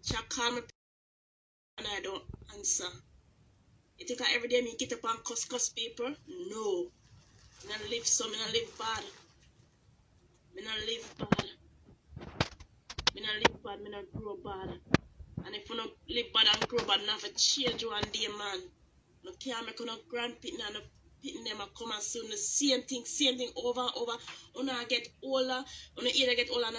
She call me and I don't answer. You think every day me get up and cuss people? No. Me not live so, me not live bad. Me not live bad. Me not live bad, me not grow bad. And if you not live bad and grow bad, you have to change one day, man. You can't make no grandpitting and pitting them and come and see the same thing over and over. You not get older, you not either get older and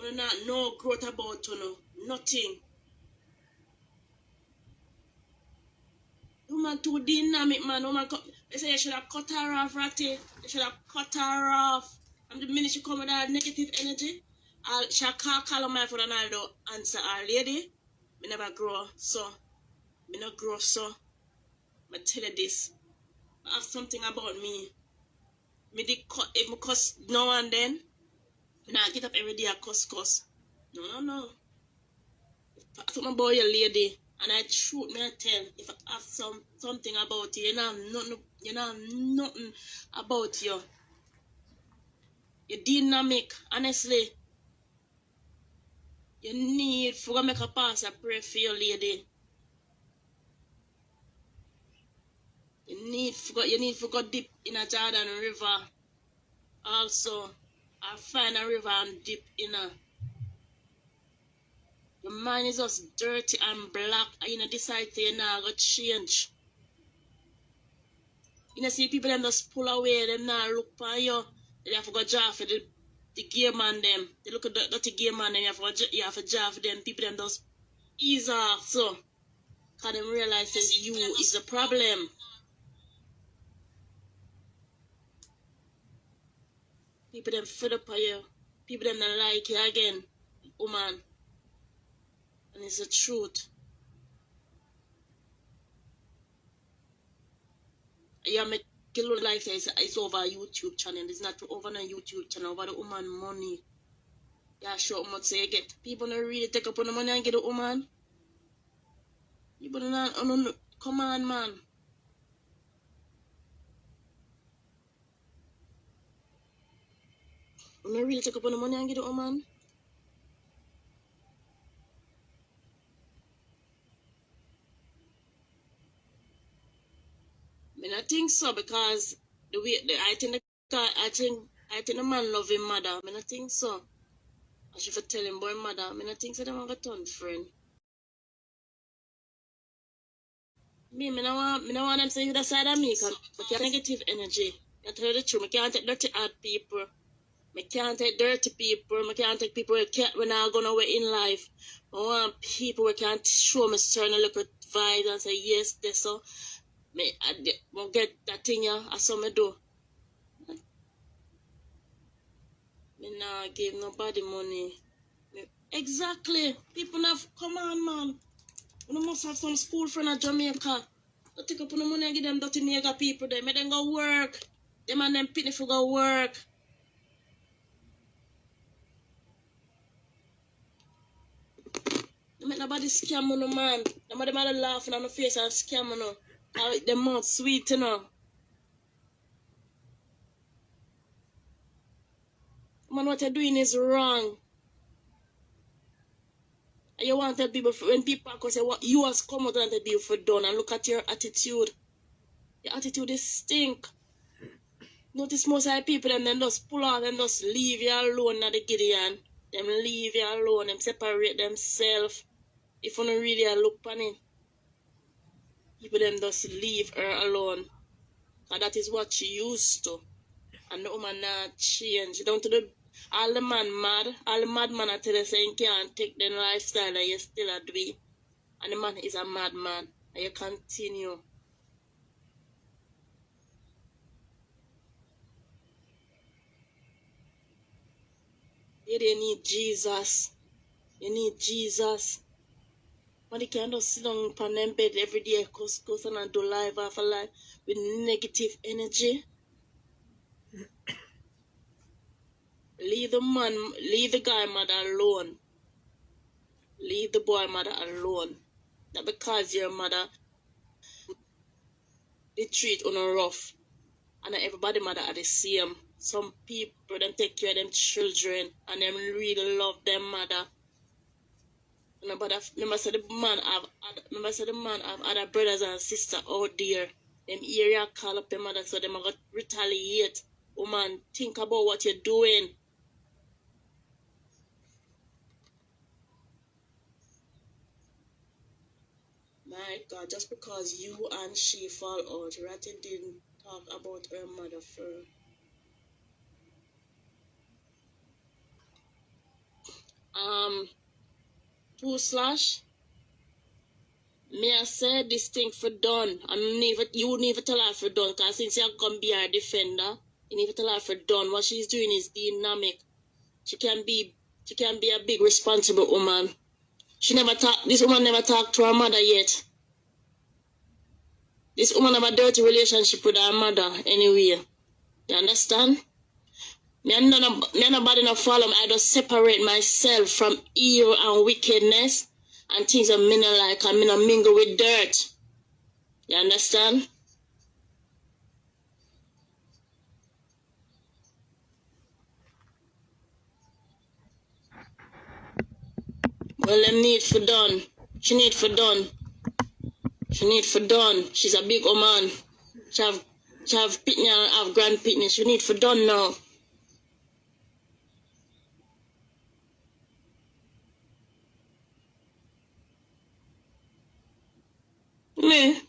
you not no growth about you know. Nothing. Woman too dynamic, man. Woman, they say you should have cut her off, Ratty. You should have cut her off. And the minute she come with that negative energy, she can't call on my phone and I don't answer her. Lady, me never grow, so. Me not grow, so. I tell you this. I have something about me. Me did cut, if me cuss now and then, now I get up every day and cuss. No. If I something about your lady, and I truth me I tell, if I have something about you, you know nothing about you. You're dynamic, honestly. You need to make a pass and pray for your lady. You need to go deep in a Jordan River. Also, I find a river and dip in a. Your mind is just dirty and black, and you decide to you now go change. You see people them just pull away, them now look for you. They have to go job for the game man them. They look at the game man them, you have to job for them. People them just ease off, so. Because them realize that you is the problem. People them fed up on you. People them don't like you again, woman. And it's the truth. Yeah, make it look like it's over a YouTube channel. It's not over a YouTube channel, over the woman money. Yeah, sure much say you get. People don't really take up on the money and get the woman. People don't come on, man. You don't really take up on the money and get the woman. I mean, I think so because the way I think the man love him mother. I mean, I think so. I should tell him boy mother. I mean, I think so. They want a ton friend. Me no want them say you the side of me because I can't negative energy. I tell you the truth. I can't take dirty hard people. I can't take dirty people. I can't take people when I'm gonna way in life. I want people who can't show me certain little vibes and say yes, this so. I won't get that thing yeah, I saw me do. Me not give nobody money. Exactly. People have come on, man. You must have some school friend at Jamaica. Don't take up on the money and give them dirty nigga people there. Make them go work. Them and them pitney for go work. Don't make nobody scam on no man. Nobody might laugh in my face and scam on no. Them mouth sweet, you know. Man, what you're doing is wrong. And you want to tell people, when people say what you has come out and tell people for done, and look at your attitude. Your attitude is stink. Notice most of the people them just pull out and just leave you alone at the Gideon. Them leave you alone, them separate themselves. If you don't really look on it, people them just leave her alone. And that is what she used to. And the woman not change. Down to the all the man mad. All the mad man I tell you saying can't take them lifestyle and you still a do it. And the man is a madman. And you continue. You need Jesus. You need Jesus. But they can't just sit down on them bed every day, cuss and do life after life with negative energy. Leave the guy mother alone. Leave the boy mother alone. Not because your mother they treat on a rough. And not everybody mother are the same. Some people them take care of them children and them really love them mother. Remember say the man have other brothers and sisters out there. Them area call up them mother so them got retaliate. Woman, think about what you're doing. My God, just because you and she fall out, Ratty didn't talk about her mother first. Um, 2/ me I say this thing for done. You need to tell her for done, cause since you come be her defender, you need to tell her for done. What she's doing is dynamic. She can be a big responsible woman. This woman never talked to her mother yet. This woman have a dirty relationship with her mother anyway. You understand? Me and nobody no follow me. I just separate myself from evil and wickedness and things that me no like, and me no mingle with dirt. You understand? Well, them need for done. She need for done. She need for done. She's a big woman. She have pitney and have grand pitney. She need for done now. Me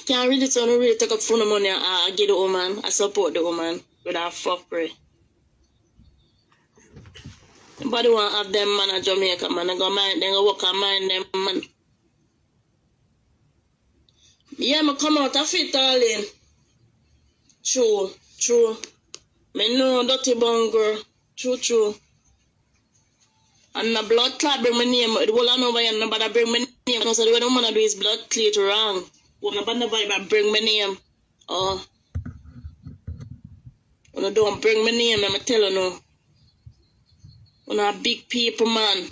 can't really tell really take up phone money and I give the woman. I support the woman with her fuckery. Nobody want to have them man at Jamaica, man. They go work and mind them, man. Yeah, me come out of it, darling. True. Me know dirty bun girl. True. And the blood clot bring my name. The whole of nobody and nobody bring my name. So the way the woman do is blood clot wrong. Well, nobody bring my name. Oh. When you don't bring my name, I'm tell you no. When a big people, man.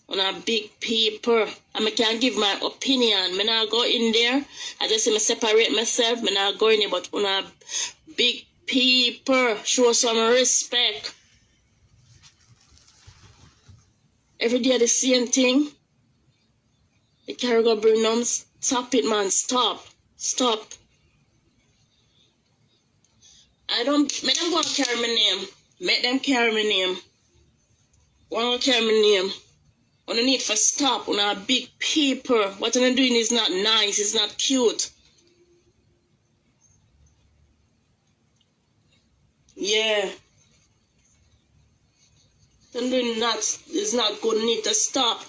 When a big people. And I can give my opinion. I not go in there. I just say I separate myself. I not go in there. But when a big people, show some respect. Every day the same thing. The carry go bring them. Stop it, man. Stop. Make them go and carry my name. Make them carry my name. One carry my name. On the need for stop. On our big people. What I'm doing is not nice. It's not cute. Yeah. I'm doing that. It's not good. Need to stop.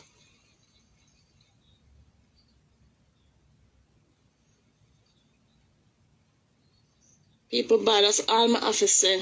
People bad. That's all my have to say.